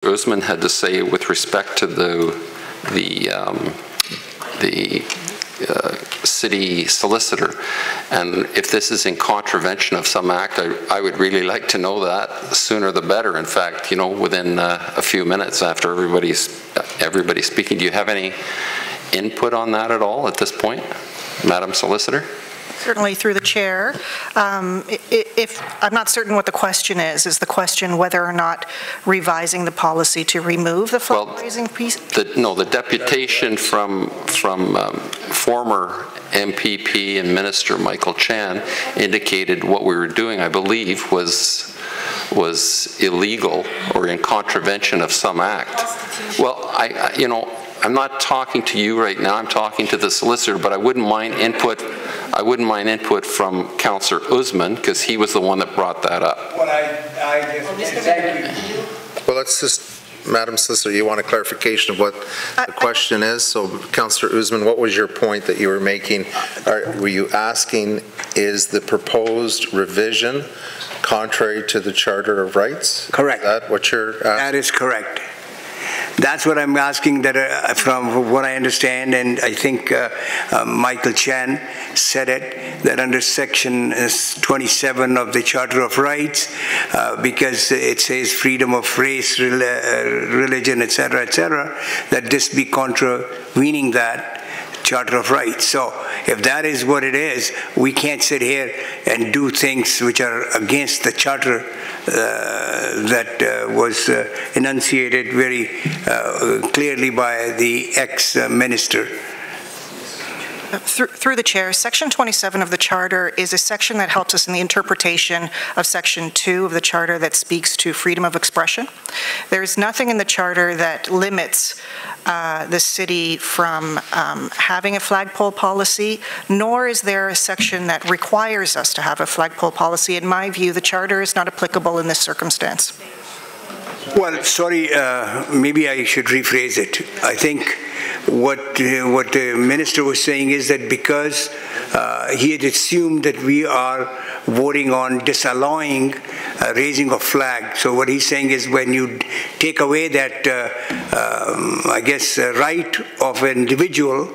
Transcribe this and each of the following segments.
Usman had to say with respect to the city solicitor, and if this is in contravention of some act, I would really like to know that. The sooner the better. In fact, you know, within a few minutes after everybody's speaking. Do you have any input on that at all at this point, Madam Solicitor? Certainly, through the chair. If I'm not certain what the question is the question whether or not revising the policy to remove the flag-raising piece? No, the deputation from former MPP and Minister Michael Chan indicated what we were doing, I believe, was illegal or in contravention of some act. Well, you know, I'm not talking to you right now. I'm talking to the solicitor, but I wouldn't mind input. I wouldn't mind input from Councillor Usman, because he was the one that brought that up. Well, thank you. Well, let's just, Madam Solicitor, you want a clarification of what the question is? So, Councillor Usman, what was your point that you were making? Were you asking, is the proposed revision contrary to the Charter of Rights? Correct. Is that what you're asking? That is correct. That's what I'm asking, that from what I understand, and I think Michael Chan said it, that under Section 27 of the Charter of Rights, because it says freedom of race, religion, etc., that this be contravening that Charter of Rights. So if that is what it is, we can't sit here and do things which are against the Charter that was enunciated very clearly by the ex-minister. Through the chair, Section 27 of the Charter is a section that helps us in the interpretation of Section 2 of the Charter that speaks to freedom of expression. There is nothing in the Charter that limits the city from having a flagpole policy, nor is there a section that requires us to have a flagpole policy. In my view, the Charter is not applicable in this circumstance. Well, sorry, maybe I should rephrase it. I think what the minister was saying is that because he had assumed that we are voting on disallowing raising of flag. So what he's saying is when you take away that, I guess, right of an individual,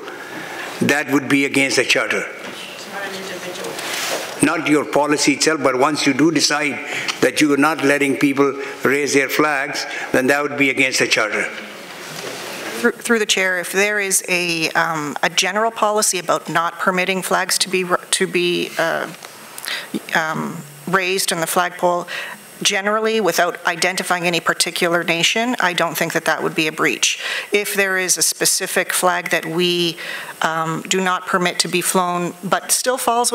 that would be against the Charter. Not your policy itself, but once you do decide that you are not letting people raise their flags, then that would be against the Charter. Through the chair, if there is a general policy about not permitting flags to be raised in the flagpole, generally without identifying any particular nation, I don't think that that would be a breach. If there is a specific flag that we do not permit to be flown, but still falls